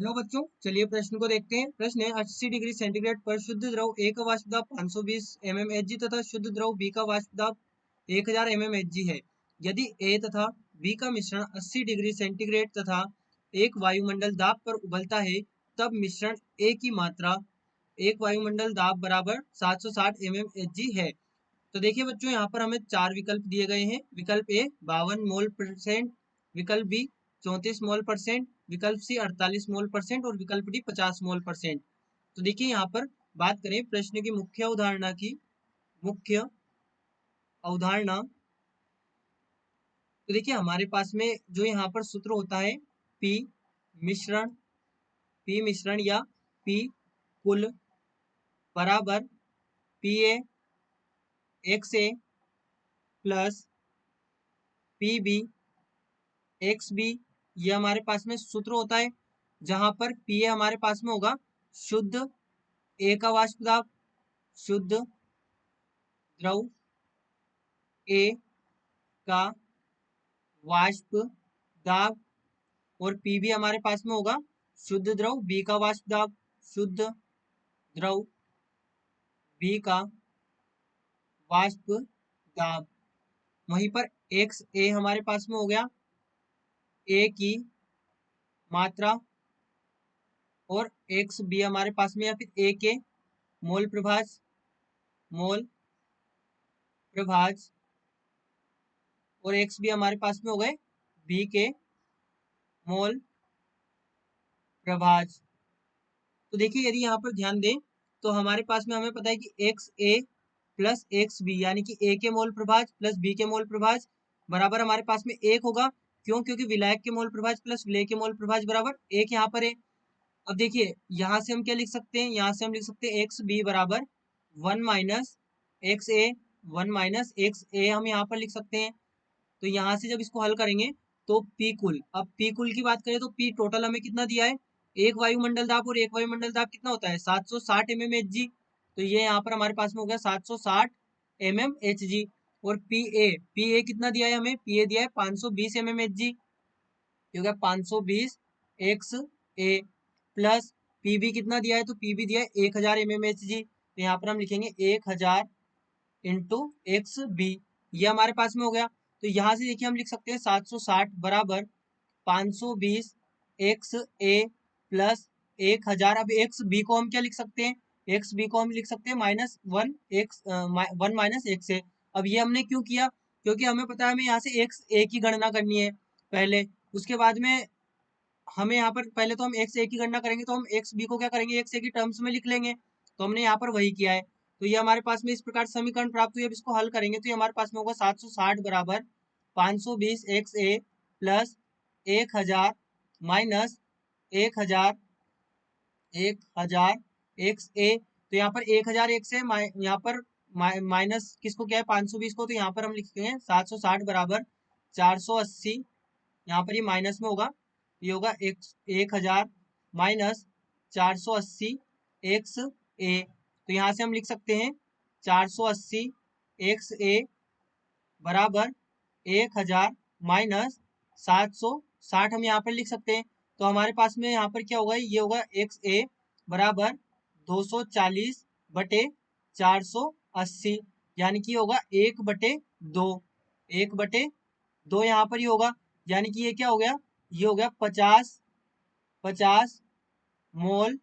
Hello बच्चों, चलिए प्रश्न को देखते हैं। प्रश्न है 80 डिग्री सेंटीग्रेड पर शुद्ध द्रव A का वाष्प दाब 520 mmHg तथा शुद्ध द्रव B का वाष्प दाब 1000 mmHg है। यदि A तथा B का मिश्रण 80 डिग्री सेंटीग्रेड तथा एक वायुमंडल दाब पर उबलता है, तब मिश्रण A की मात्रा एक वायुमंडल दाब बराबर 760 mmHg है। तो देखिए बच्चों, यहाँ पर हमें चार विकल्प दिए गए हैं। विकल्प ए 52 मोल परसेंट, विकल्प बी 34 मोल परसेंट, विकल्प सी 48 मोल परसेंट और विकल्प डी 50 मोल परसेंट। तो देखिए यहाँ पर बात करें प्रश्न की मुख्य अवधारणा, तो देखिए हमारे पास में जो यहाँ पर सूत्र होता है पी मिश्रण, या पी कुल बराबर P A X A plus P B X B. ये हमारे पास में सूत्र होता है, जहां पर पी ए हमारे पास में होगा शुद्ध ए का वाष्प दाब, शुद्ध द्रव ए का वाष्प दाब, और पी बी हमारे पास में होगा शुद्ध द्रव बी का वाष्प दाब, शुद्ध द्रव बी का वाष्प दाब। वहीं पर एक्स ए हमारे पास में हो गया ए की मात्रा, और एक्स बी हमारे पास में या फिर ए के मोल प्रभाज, मोल प्रभाज, और एक्स भी हमारे पास में हो गए बी के मोल प्रभाज। तो देखिए यदि यहाँ पर ध्यान दें तो हमारे पास में हमें पता है कि x A plus x B यानी कि ए के मोल प्रभाज प्लस बी के मोल प्रभाज बराबर हमारे पास में एक होगा। क्यों? क्योंकि विलायक के मोल प्रभाज प्लस विलेय के मोल प्रभाज बराबर एक यहाँ पर है। अब देखिए यहाँ से हम क्या लिख सकते हैं, यहाँ से हम लिख सकते हैं एक्स बी बराबर 1 माइनस एक्स ए, 1 माइनस एक्स ए हम यहाँ पर लिख सकते हैं। तो यहाँ से जब इसको हल करेंगे तो पी कुल, अब पी कुल की बात करें तो पी टोटल हमें कितना दिया है, एक वायुमंडल दाब, और एक वायुमंडल दाब कितना होता है 760 mmHg। तो ये यहाँ पर हमारे पास में हो गया 760 mmHg। और पी ए कितना दिया है हमें, पी ए दिया है 520 mmHg, ये हो गया 520 x A, plus P B कितना दिया है, तो पी बी दिया है 1000 mmHg। तो यहाँ पर हम लिखेंगे 1000 इंटू एक्स बी, ये हमारे पास में हो गया। तो यहाँ से देखिए हम लिख सकते हैं 760 बराबर 520 एक्स ए प्लस 1000। अब एक्स बी को हम क्या लिख सकते हैं, एक्स बी को हम लिख सकते हैं वन माइनस एक्स ए। अब ये हमने क्यों किया, क्योंकि हमें पता है हमें यहाँ से एक्स ए की गणना करनी है पहले, उसके बाद में हमें यहाँ पर पहले तो हम एक्स ए की गणना करेंगे तो हम एक्स बी को क्या करेंगे, एक्स ए की टर्म्स में लिख लेंगे। तो हमने यहाँ पर वही किया है। तो ये हमारे पास में इस प्रकार समीकरण प्राप्त हुई। अब इसको हल करेंगे तो ये हमारे पास में होगा 760 बराबर 520 x A plus 1000 minus 1000 x ए। तो यहाँ पर 1000 एक्स है, यहाँ पर माइनस किसको क्या है 520 को, तो यहाँ पर हम लिखते हैं 760 बराबर 480, यहाँ पर ये माइनस में होगा, ये होगा 1000 माइनस 480 एक्स ए। तो यहाँ से हम लिख सकते हैं 480 एक्स ए बराबर 1000 माइनस 760 हम यहाँ पर लिख सकते हैं। तो हमारे पास में यहाँ पर क्या होगा, ये होगा एक्स ए बराबर 240 बटे 480, यानी कि होगा 1/2, 1/2 यहाँ पर ही होगा। यानी कि ये क्या हो गया, ये हो गया 50 मोल,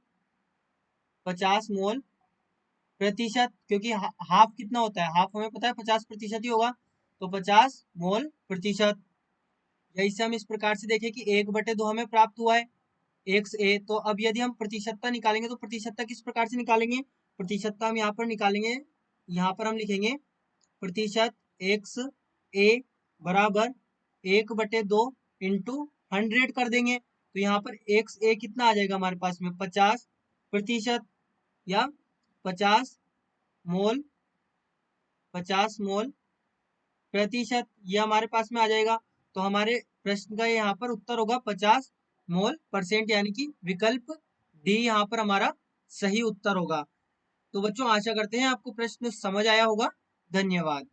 50 मोल प्रतिशत, क्योंकि हाफ कितना होता है, हाफ हमें पता है 50% ही होगा, तो 50 मोल प्रतिशत। या इससे हम इस प्रकार से देखें कि 1/2 हमें प्राप्त हुआ है एक्स ए। तो अब यदि हम प्रतिशतता निकालेंगे तो प्रतिशतता किस प्रकार से निकालेंगे, प्रतिशतता हम यहाँ पर निकालेंगे, यहाँ पर हम लिखेंगे प्रतिशत एक्स ए बराबर 1/2 इंटू 100 कर देंगे। तो यहाँ पर एक्स ए कितना आ जाएगा हमारे पास में 50% या 50 मोल, 50 मोल प्रतिशत, ये हमारे पास में आ जाएगा। तो हमारे प्रश्न का यहाँ पर उत्तर होगा 50 मोल परसेंट, यानी कि विकल्प डी यहाँ पर हमारा सही उत्तर होगा। तो बच्चों आशा करते हैं आपको प्रश्न समझ आया होगा। धन्यवाद।